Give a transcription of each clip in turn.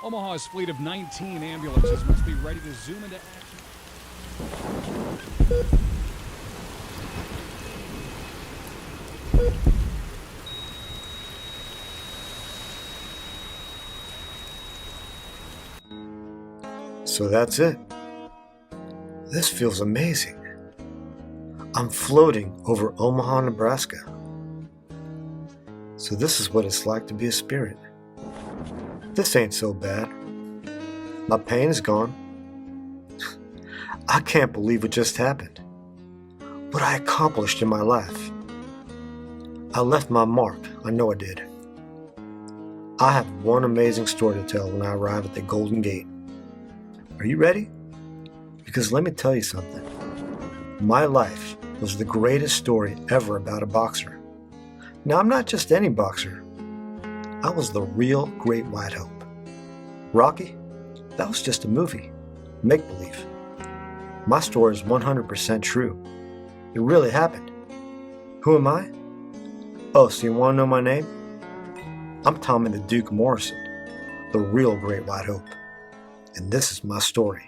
Omaha's fleet of 19 ambulances must be ready to zoom into action. So that's it. This feels amazing. I'm floating over Omaha, Nebraska. So this is what it's like to be a spirit. This ain't so bad. My pain is gone. I can't believe what just happened. What I accomplished in my life. I left my mark, I know I did. I have one amazing story to tell when I arrive at the Golden Gate. Are you ready? Because let me tell you something. My life was the greatest story ever about a boxer. Now, I'm not just any boxer. I was the real Great White Hope. Rocky? That was just a movie. Make-believe. My story is 100% true. It really happened. Who am I? Oh, so you want to know my name? I'm Tommy the Duke Morrison, the real Great White Hope. And this is my story.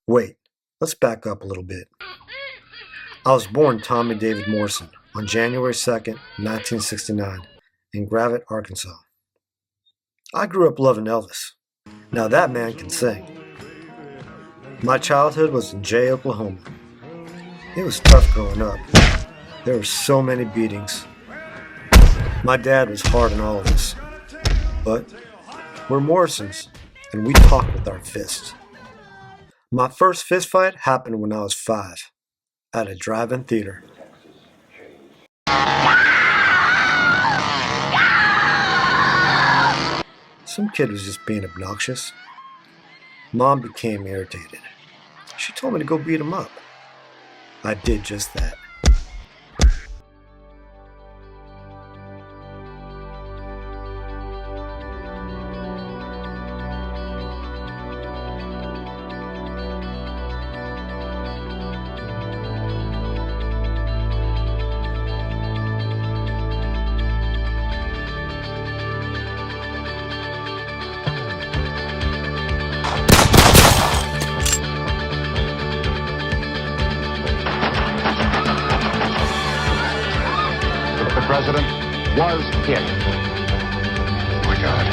Wait, let's back up a little bit. I was born Tommy David Morrison on January 2nd, 1969, in Gravette, Arkansas. I grew up loving Elvis. Now that man can sing. My childhood was in Jay, Oklahoma. It was tough growing up. There were so many beatings. My dad was hard on all of us. But we're Morrisons, and we talk with our fists. My first fist fight happened when I was 5, at a drive-in theater. Some kid was just being obnoxious. Mom became irritated. She told me to go beat him up. I did just that. The president was hit. Oh my God.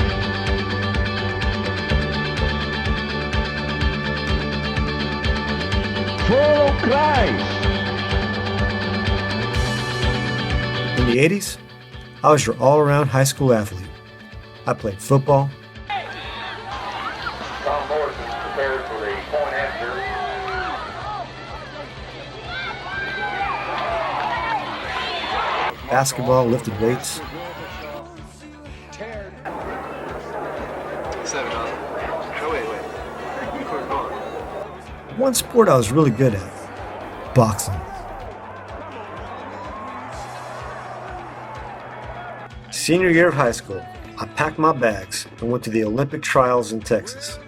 For Christ! In the 80s, I was your all-around high school athlete. I played football, Tom Morrison prepared for the point after. basketball, lifted weights. 7 on. Oh, wait. One sport I was really good at, boxing. Senior year of high school, I packed my bags and went to the Olympic trials in Texas.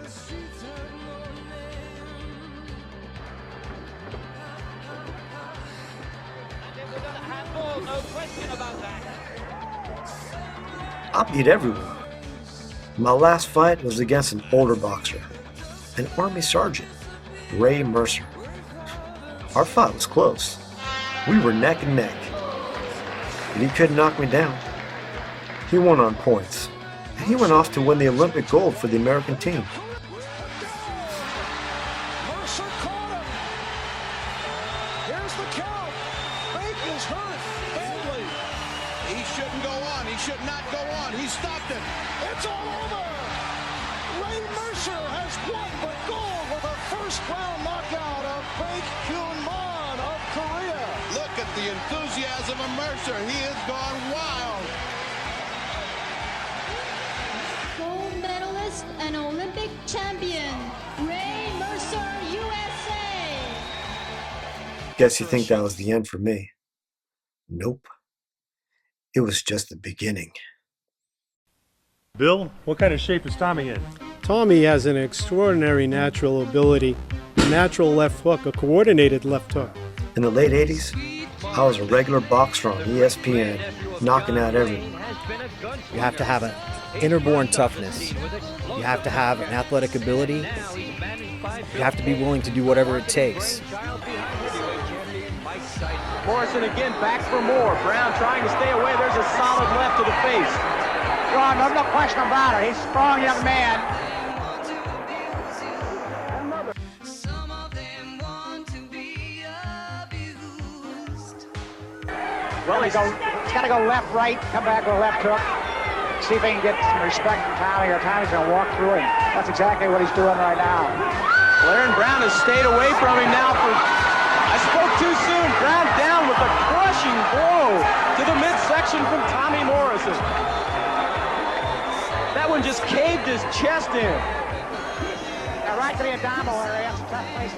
I beat everyone. My last fight was against an older boxer, an Army Sergeant, Ray Mercer. Our fight was close. We were neck and neck, but he couldn't knock me down. He won on points, and he went off to win the Olympic gold for the American team. Mercer caught him. Here's the count. Fake is hurt badly. He shouldn't go on. He should not go on. He stopped him. It's all over. Ray Mercer has won the gold with a first-round knockout of Baek Kyun-man of Korea. Look at the enthusiasm of Mercer. He has gone wild. Gold medalist champion, Ray Mercer, USA. Guess you think that was the end for me. Nope. It was just the beginning. Bill, what kind of shape is Tommy in? Tommy has an extraordinary natural ability, a natural left hook, a coordinated left hook. In the late 80s, I was a regular boxer on ESPN, knocking out everyone. You have to have an inner-born toughness. You have to have an athletic ability. You have to be willing to do whatever it takes. Morrison again, back for more. Brown trying to stay away. There's a solid left to the face. Ron, there's no question about it. He's a strong young man. Well, he's got to go left, right, come back with a left hook. See if he can get some respect from Tommy, or Tommy's going to walk through him. That's exactly what he's doing right now. Blair and Brown has stayed away from him now for... I spoke too soon. Brown down with a crushing blow to the midsection from Tommy Morrison. That one just caved his chest in. Now, right to the abdominal area. That's a tough place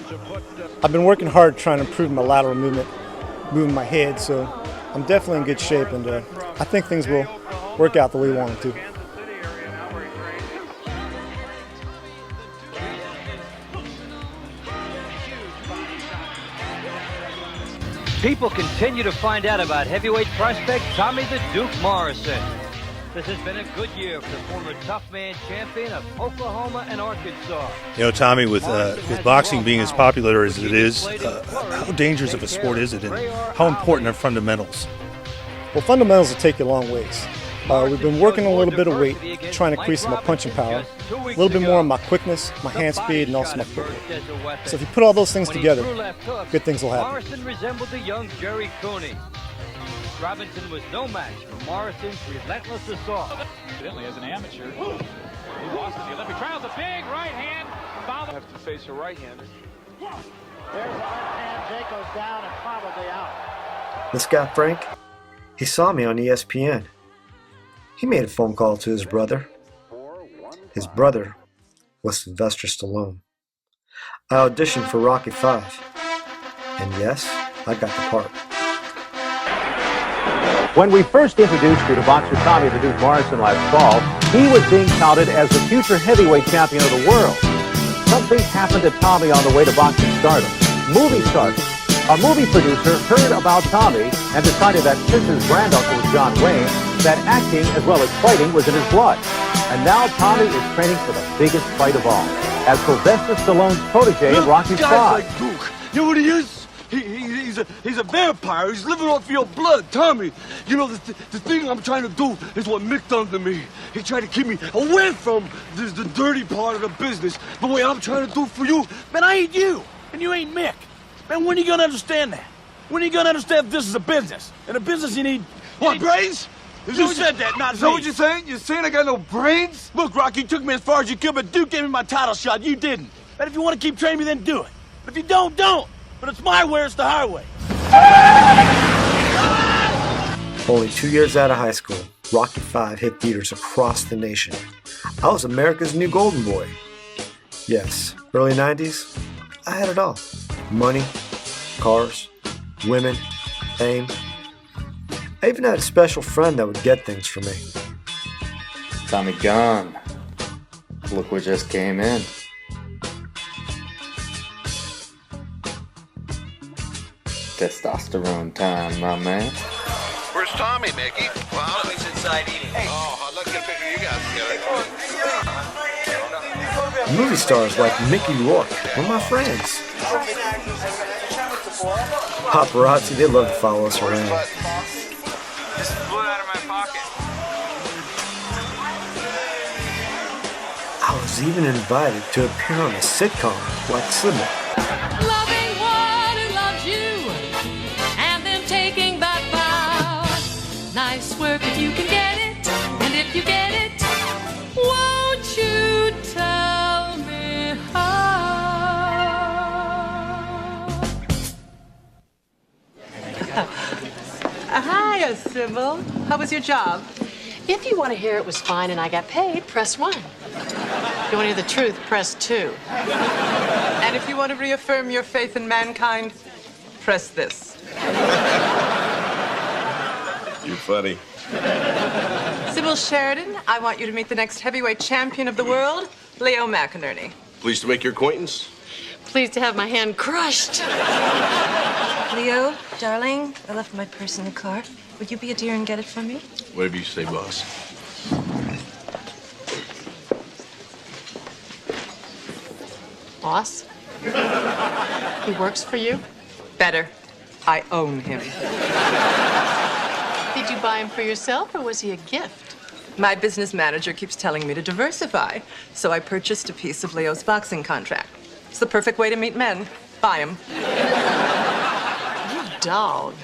to finish. I've been working hard trying to improve my lateral movement, moving my head, so I'm definitely in good shape, and I think things will work out the way we want them to. People continue to find out about heavyweight prospect Tommy the Duke Morrison. This has been a good year for the former tough man champion of Oklahoma and Arkansas. You know, Tommy, with boxing being as popular as it is, how dangerous of a sport is it, and how important are fundamentals? Well, fundamentals will take you a long ways. We've been working a little bit of weight, trying to increase my punching power, a little bit more on my quickness, my hand speed, and also my footwork. So if you put all those things together, good things will happen. Morrison resembled the young Jerry Cooney. Robinson was no match for Morrison's relentless assault. Evidently, as an amateur, he lost the Olympic trials. A big right hand. Follow. Have to face a right hand. There's the left hand. Jake goes down and probably out. This guy, Frank, he saw me on ESPN. He made a phone call to his brother. His brother was Sylvester Stallone. I auditioned for Rocky V, and yes, I got the part. When we first introduced you to boxer Tommy the Duke Morrison last fall, he was being touted as the future heavyweight champion of the world. Something happened to Tommy on the way to boxing stardom. Movie stardom. A movie producer heard about Tommy and decided that since his granduncle was John Wayne, that acting as well as fighting was in his blood. And now Tommy is training for the biggest fight of all, as Sylvester Stallone's protege in Rocky V. Guys like Duke, you know what he is? He's a vampire. He's living off your blood, Tommy. You know, the thing I'm trying to do is what Mick done to me. He tried to keep me away from the dirty part of the business. The way I'm trying to do for you. Man, I ain't you, and you ain't Mick. Man, when are you gonna understand that? When are you gonna understand this is a business? And a business you need... What, brains? You said that, not me. Is that what you're saying? You're saying I got no brains? Look, Rocky, you took me as far as you could, but Duke gave me my title shot. You didn't. And if you want to keep training me, then do it. But if you don't, don't. But it's my way or it's the highway. Only 2 years out of high school, Rocky V hit theaters across the nation. I was America's new golden boy. Yes, early 90s, I had it all. Money, cars, women, fame. I even had a special friend that would get things for me. Tommy gone. Look what just came in. Testosterone time, my man. Where's Tommy, Mickey? Well, he's inside eating. Hey. Oh, let's get a picture of you guys together. Movie stars like Mickey Rourke were my friends. Paparazzi, they love to follow us around. This blew out of my pocket. I was even invited to appear on a sitcom like Sizzle. Loving one who loves you, and then taking that vow. Nice work if you can get it, and if you get it, won't you tell me how? Hi, Sybil. How was your job? If you want to hear it was fine and I got paid, press 1. If you want to hear the truth, press 2. And if you want to reaffirm your faith in mankind, press this. You're funny. Sybil Sheridan, I want you to meet the next heavyweight champion of the world, Leo McInerney. Pleased to make your acquaintance. Pleased to have my hand crushed. Leo, darling, I left my purse in the car. Would you be a dear and get it for me? Whatever you say, boss. Boss? He works for you? Better. I own him. Did you buy him for yourself, or was he a gift? My business manager keeps telling me to diversify, so I purchased a piece of Leo's boxing contract. It's the perfect way to meet men. Buy him. You dog.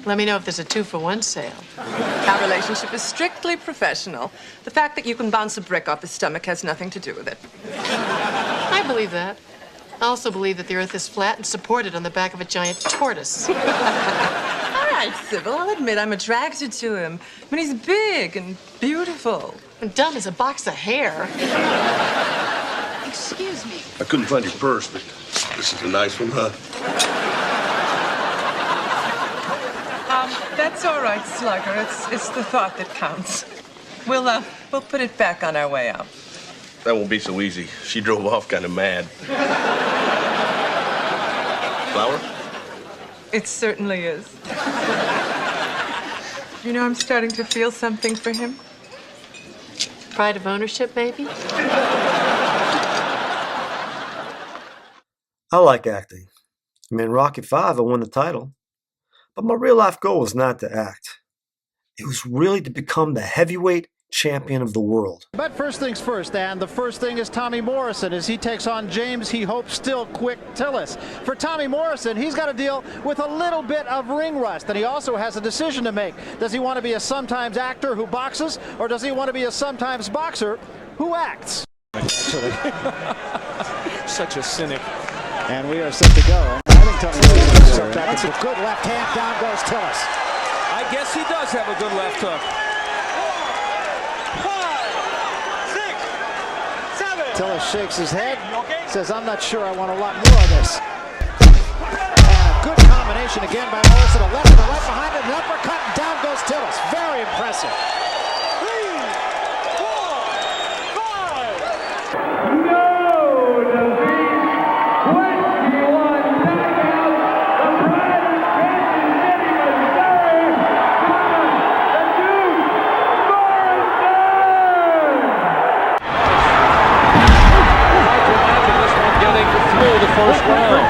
Let me know if there's a 2-for-1 sale. Our relationship is strictly professional. The fact that you can bounce a brick off his stomach has nothing to do with it. I believe that. I also believe that the earth is flat and supported on the back of a giant tortoise. All right, Sybil, I'll admit I'm attracted to him. I mean, he's big and beautiful. And dumb as a box of hair. Excuse me. I couldn't find your purse, but this is a nice one, huh? That's all right, Slugger. It's the thought that counts. We'll put it back on our way out. That won't be so easy. She drove off kind of mad. Flower? It certainly is. You know, I'm starting to feel something for him. Pride of ownership, maybe? I like acting. I mean, in Rocky V, I won the title. But my real life goal was not to act. It was really to become the heavyweight champion of the world. But first things first, and the first thing is Tommy Morrison as he takes on James, he hopes, still quick Tillis. For Tommy Morrison, he's got to deal with a little bit of ring rust, and he also has a decision to make. Does he want to be a sometimes actor who boxes, or does he want to be a sometimes boxer who acts? Actually. Such a cynic. And we are set to go. I think Tommy Morrison that's a good left hand, down goes Tillis. I guess he does have a good left hook. 5, 6, 7. Tillis shakes his head, says, I'm not sure I want a lot more of this. And a good combination again by Morrison. A left and a right behind it, an uppercut, and down goes Tillis. Very impressive. 3, 4, 5. First round.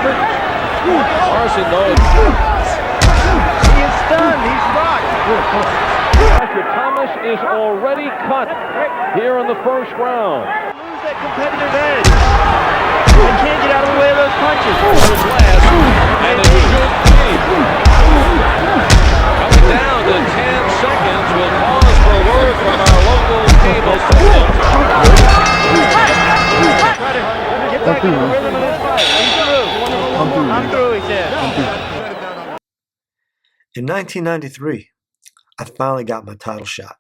Morrison knows. He is stunned. He's rocked. Thomas is already cut here in the first round. Lose that competitive edge. They can't get out of the way of those punches. And it should be. Coming down to 10 seconds. We'll pause for a word from our local cable station. Get back in the rhythm of this fight. I'm through, he said. In 1993, I finally got my title shot.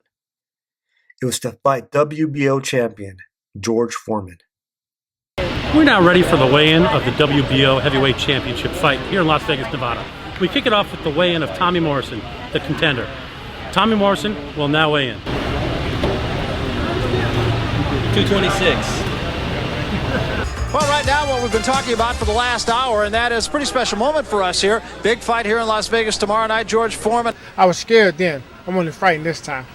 It was to fight WBO champion George Foreman. We're now ready for the weigh-in of the WBO Heavyweight Championship fight here in Las Vegas, Nevada. We kick it off with the weigh-in of Tommy Morrison, the contender. Tommy Morrison will now weigh in. 226. Well, right now, what we've been talking about for the last hour, and that is a pretty special moment for us here. Big fight here in Las Vegas tomorrow night, George Foreman. I was scared then. I'm only fighting this time.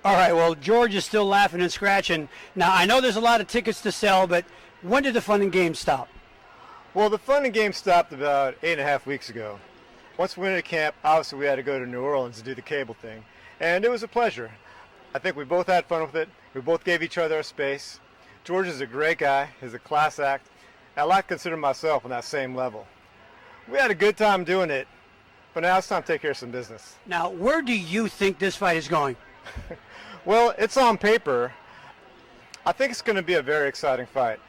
All right, well, George is still laughing and scratching. Now, I know there's a lot of tickets to sell, but when did the fun and games stop? Well, the fun and games stopped about 8.5 weeks ago. Once we went into camp, obviously we had to go to New Orleans to do the cable thing. And it was a pleasure. I think we both had fun with it. We both gave each other a space. George is a great guy. He's a class act. I like to consider myself on that same level. We had a good time doing it, but now it's time to take care of some business. Now, where do you think this fight is going? Well, it's on paper. I think it's going to be a very exciting fight.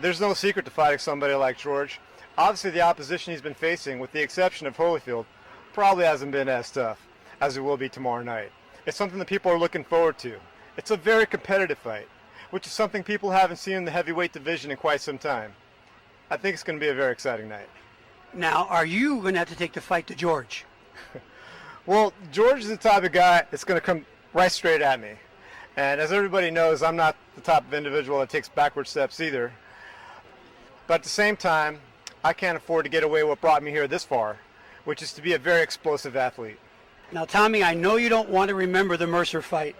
There's no secret to fighting somebody like George. Obviously, the opposition he's been facing, with the exception of Holyfield, probably hasn't been as tough as it will be tomorrow night. It's something that people are looking forward to. It's a very competitive fight. which is something people haven't seen in the heavyweight division in quite some time. I think it's going to be a very exciting night. Now, are you going to have to take the fight to George? Well, George is the type of guy that's going to come right straight at me. And as everybody knows, I'm not the type of individual that takes backward steps either. But at the same time, I can't afford to get away what brought me here this far, which is to be a very explosive athlete. Now, Tommy, I know you don't want to remember the Mercer fight.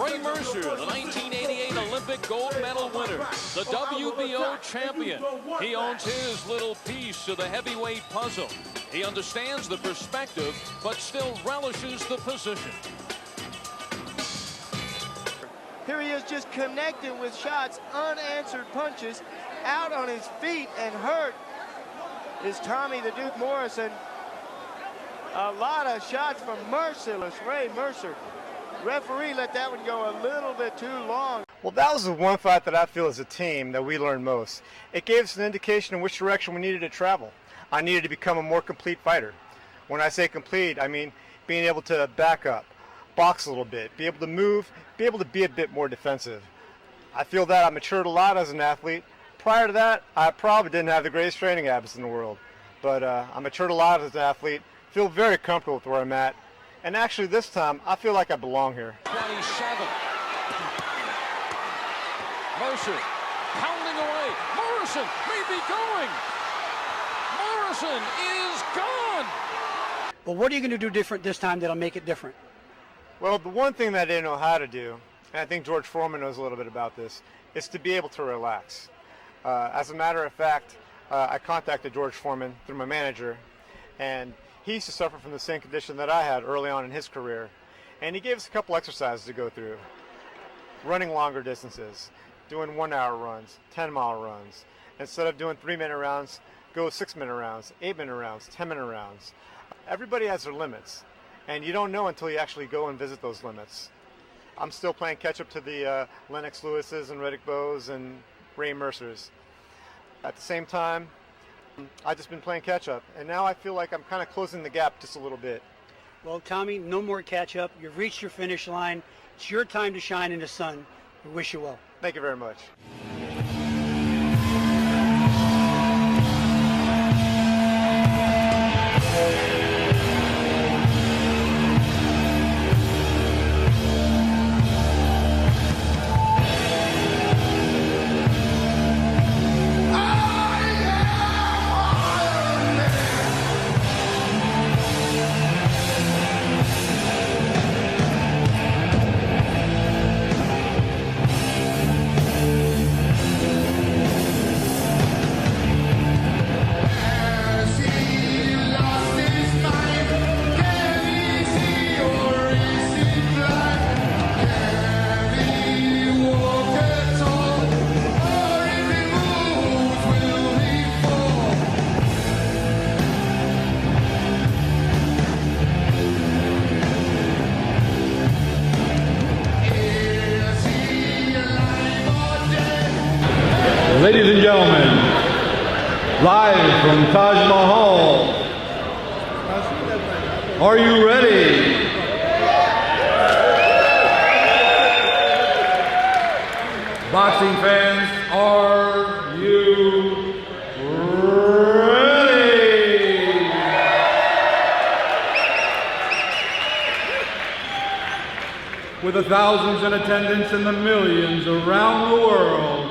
Ray Mercer, the 1988 Olympic gold medal winner, the WBO champion. He owns his little piece of the heavyweight puzzle. He understands the perspective, but still relishes the position. Here he is just connecting with shots, unanswered punches, out on his feet and hurt is Tommy the Duke Morrison. A lot of shots from merciless Ray Mercer. Referee let that one go a little bit too long. Well, that was the one fight that I feel as a team that we learned most. It gave us an indication in which direction we needed to travel. I needed to become a more complete fighter. When I say complete, I mean being able to back up, box a little bit, be able to move, be able to be a bit more defensive. I feel that I matured a lot as an athlete. Prior to that, I probably didn't have the greatest training habits in the world. But I matured a lot as an athlete, feel very comfortable with where I'm at. And actually this time, I feel like I belong here. 27. Mercer pounding away. Morrison may be going. Morrison is gone. But what are you going to do different this time that'll make it different? Well, the one thing that I didn't know how to do, and I think George Foreman knows a little bit about this, is to be able to relax. As a matter of fact, I contacted George Foreman through my manager, and he used to suffer from the same condition that I had early on in his career. And he gave us a couple exercises to go through. Running longer distances, doing 1 hour runs, 10-mile runs. Instead of doing 3-minute rounds, go 6-minute rounds, 8-minute rounds, 10-minute rounds. Everybody has their limits, and you don't know until you actually go and visit those limits. I'm still playing catch up to the Lennox Lewis's and Riddick Bowe's and Ray Mercer's. At the same time, I've just been playing catch up, and now I feel like I'm kind of closing the gap just a little bit. Well, Tommy, no more catch up. You've reached your finish line. It's your time to shine in the sun. We wish you well. Thank you very much. Ladies and gentlemen, live from Taj Mahal, are you ready? Boxing fans, are you ready? With the thousands in attendance and the millions around the world,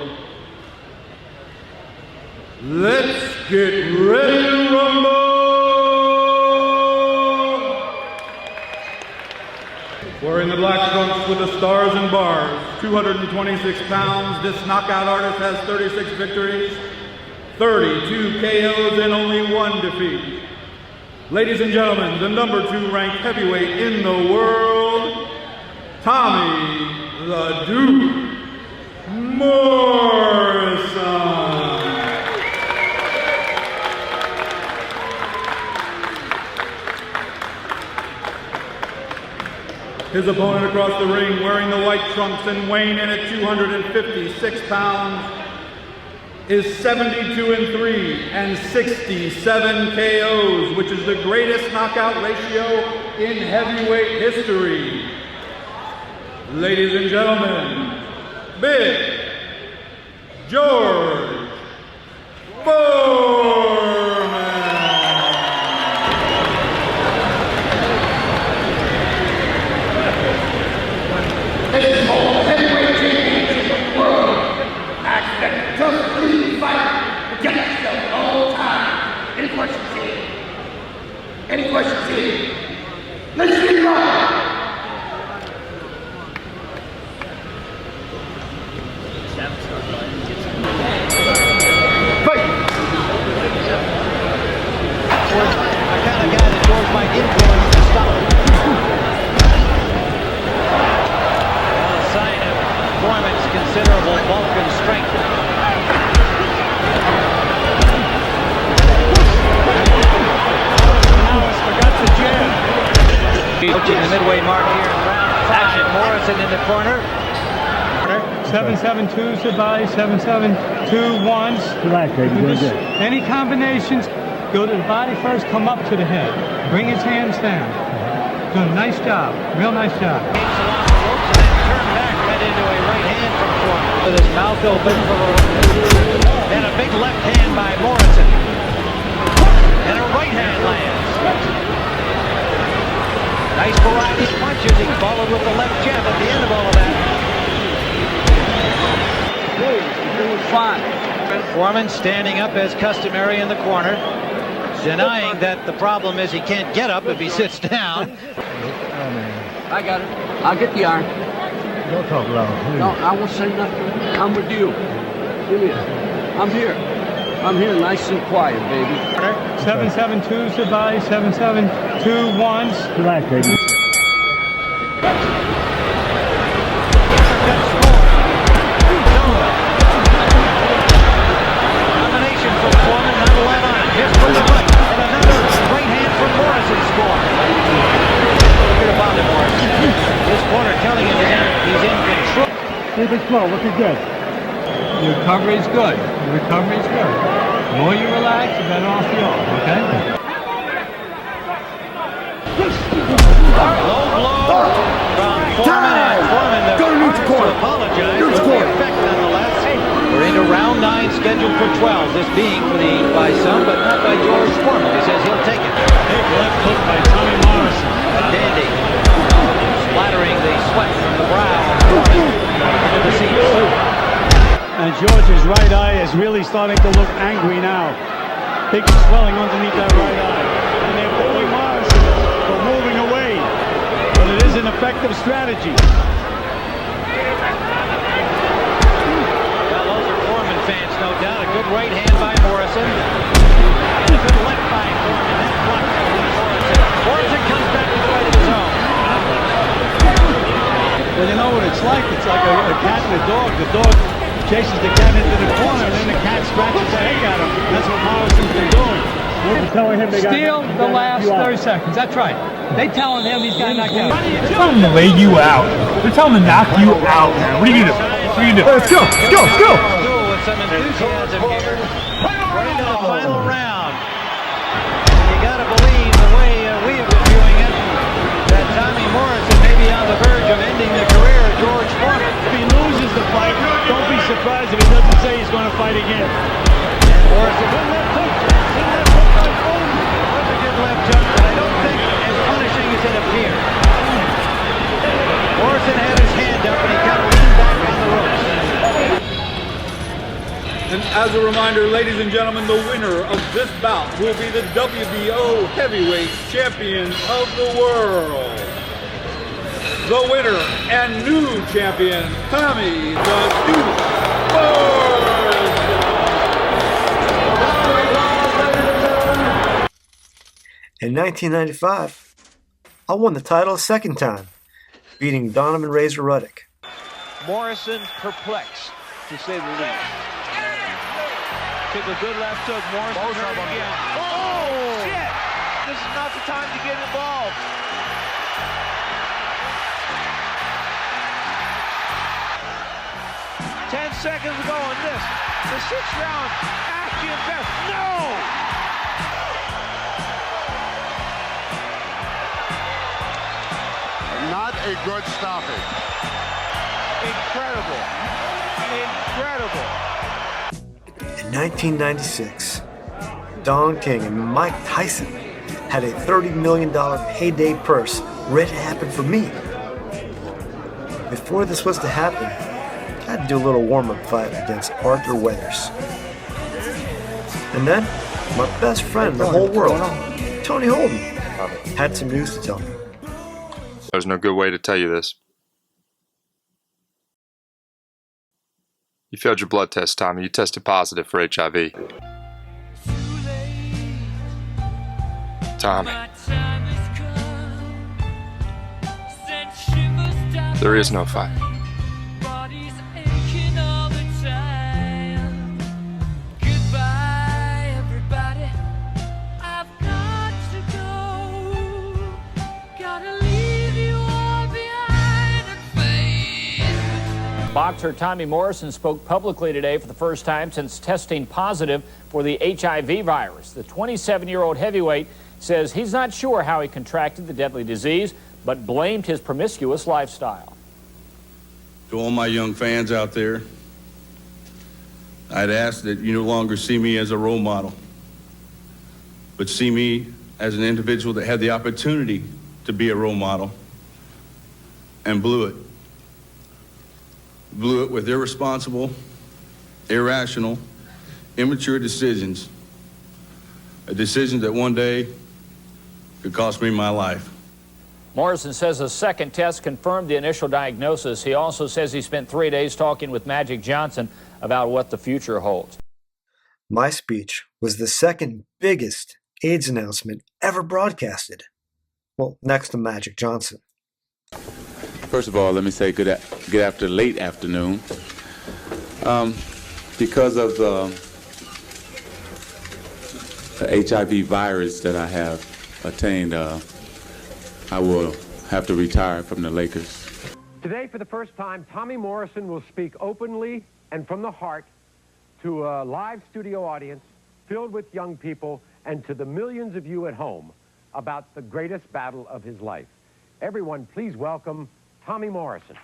let's get ready to rumble! Wearing the black trunks with the stars and bars, 226 pounds, this knockout artist has 36 victories, 32 KOs, and only 1 defeat. Ladies and gentlemen, the #2 ranked heavyweight in the world, Tommy the Duke Morrison. His opponent across the ring, wearing the white trunks and weighing in at 256 pounds, is 72-3 and 67 KOs, which is the greatest knockout ratio in heavyweight history. Ladies and gentlemen, Big George Foreman. This is the heavyweight championship of the world. I expect a tough, clean fight. Protect yourself at all times. Any questions here? Any questions here? Let's get it on. The kind of guy that George might influence to stop him. A sign of Foreman's considerable bulk and strength. Now has forgot the jab. Approaching the midway mark here in round 5. Morrison in the corner. 7-7-2s to body, 7-7-2-1s. Relax, baby. Doing good. Any combinations, go to the body first, come up to the head. Bring his hands down. Doing a nice job. Real nice job. Turn back, right into a right hand from Foreman. With his mouth open. Then a big left hand by Morrison. And a right hand lands. Nice variety of punches. He followed with the left jab at the end of all of that. Fine. Foreman standing up as customary in the corner, denying that the problem is he can't get up if he sits down. I got it. I'll get the iron. Don't talk loud. Please. No, I won't say nothing. I'm with you. Give me it. I'm here. I'm here nice and quiet, baby. 7-7-2s to body, 7-7-2-1s. Relax, baby. Combination from Foreman, not a lot on it. Just from the right, and another right hand from Morrison score. Look at about it, Morrison. This corner telling him he's in control. Keep it slow. Looking good. Your recovery is good. Your recovery is good. The more you relax, the better off you are, okay? Low blow from Foreman, and Foreman the first to apologize for the effect nonetheless. We're into round 9 scheduled for 12. This being for the by some, but not by George Foreman. He says he'll take it. Big left hook by Tommy Morrison. Dandy. Splattering the sweat from the brow of Foreman into the seats. And George's right eye is really starting to look angry now. Big swelling underneath that right eye. And they're booing Morrison for moving away. But it is an effective strategy. Well, those are Foreman fans, no doubt. A good right hand by Morrison. And a good left by Foreman. That blocked by Morrison. Morrison comes back to fight of his own. Well, you know what it's like? It's like a cat and a dog. The dog chases the cat into the corner, and then the cat scratches the heck out of him. That's what Morrison's been doing. Steal the last 30 seconds. That's right. They telling him he's got to knock out. They're telling him to lay you out. They're telling him to knock you out, man. What are you going to do? What are you going to do? Let's go. Let's go. Let's go. With some enthusiasm here. We're into the final round. And you got to believe the way we have been viewing it, that Tommy Morrison may be on the verge of ending the career of George Foreman. If he loses the fight, don't be surprised if he doesn't say he's going to fight again. And Morrison, good left hook. That's a good left hook, but I don't think as punishing as it appeared. Morrison had his hand up and he kind of leaned back on the ropes. And as a reminder, ladies and gentlemen, the winner of this bout will be the WBO heavyweight champion of the world. The winner and new champion, Tommy the Duke Morrison. In 1995, I won the title a second time, beating Donovan Razor Ruddock. Morrison perplexed, to say the least. Took a good left hook. Morrison hurt again. Oh, shit! This is not the time to get involved. Ten seconds ago on this. The 6th round. Action best. No! not a good stoppage. Incredible. Incredible. In 1996, Don King and Mike Tyson had a $30 million payday purse ready to happen for me. Before this was to happen, I had to do a little warm-up fight against Arthur Weathers. And then, my best friend in the whole world, Tony Holden, had some news to tell me. There's no good way to tell you this. You failed your blood test, Tommy. You tested positive for HIV. Tommy. There is no fight. Boxer Tommy Morrison spoke publicly today for the first time since testing positive for the HIV virus. The 27-year-old heavyweight says he's not sure how he contracted the deadly disease, but blamed his promiscuous lifestyle. To all my young fans out there, I'd ask that you no longer see me as a role model, but see me as an individual that had the opportunity to be a role model and blew it. Blew it with irresponsible, irrational, immature decisions. A decision that one day could cost me my life. Morrison says a second test confirmed the initial diagnosis. He also says he spent 3 days talking with Magic Johnson about what the future holds. My speech was the second biggest AIDS announcement ever broadcasted. Well, next to Magic Johnson. First of all, let me say good after late afternoon. Because of the HIV virus that I have attained, I will have to retire from the Lakers. Today, for the first time, Tommy Morrison will speak openly and from the heart to a live studio audience filled with young people and to the millions of you at home about the greatest battle of his life. Everyone, please welcome Tommy Morrison.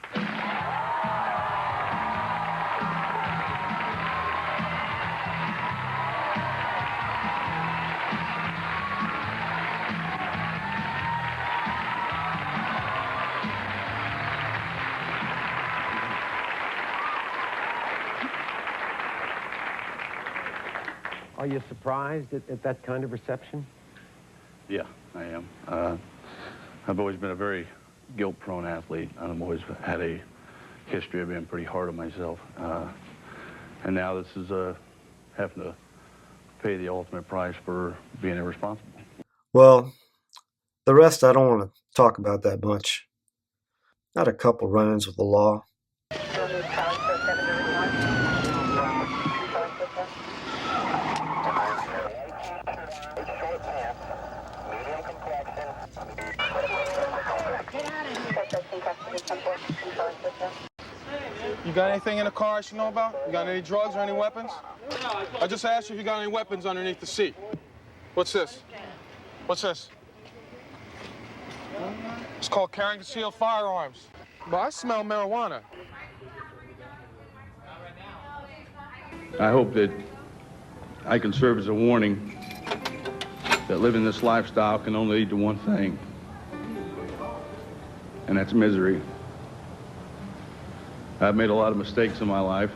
Are you surprised at that kind of reception? Yeah, I am. I've always been a very guilt-prone athlete. I've always had a history of being pretty hard on myself. And now this is having to pay the ultimate price for being irresponsible. Well, the rest I don't want to talk about that much. I had a couple run-ins with the law. You got anything in the car I should know about? You got any drugs or any weapons? I just asked you if you got any weapons underneath the seat. What's this? What's this? It's called carrying concealed firearms. But I smell marijuana. I hope that I can serve as a warning that living this lifestyle can only lead to one thing, and that's misery. I've made a lot of mistakes in my life.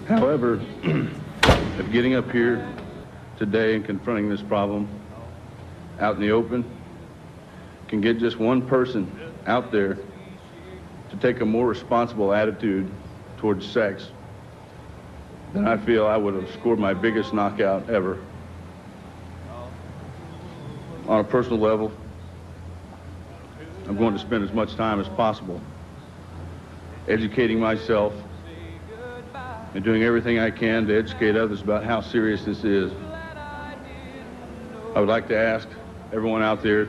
However, if getting up here today and confronting this problem out in the open can get just one person out there to take a more responsible attitude towards sex, then I feel I would have scored my biggest knockout ever. On a personal level, I'm going to spend as much time as possible educating myself and doing everything I can to educate others about how serious this is. I would like to ask everyone out there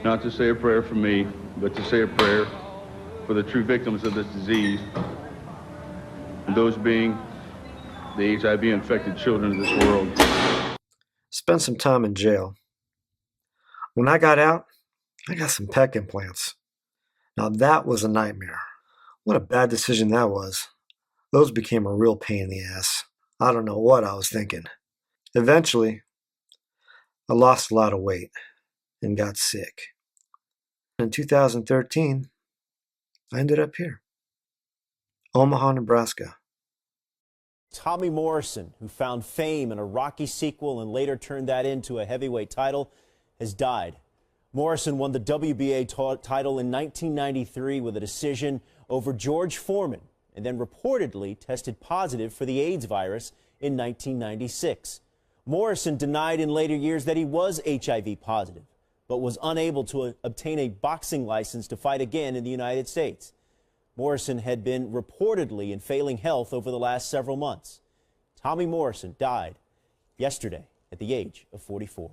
not to say a prayer for me, but to say a prayer for the true victims of this disease, and those being the HIV-infected children of this world. Spent some time in jail. When I got out, I got some pec implants. Now that was a nightmare. What a bad decision that was. Those became a real pain in the ass. I don't know what I was thinking. Eventually, I lost a lot of weight and got sick. In 2013, I ended up here. Omaha, Nebraska. Tommy Morrison, who found fame in a Rocky sequel and later turned that into a heavyweight title, has died. Morrison won the WBA title in 1993 with a decision over George Foreman, and then reportedly tested positive for the AIDS virus in 1996. Morrison denied in later years that he was HIV positive, but was unable to obtain a boxing license to fight again in the United States. Morrison had been reportedly in failing health over the last several months. Tommy Morrison died yesterday at the age of 44.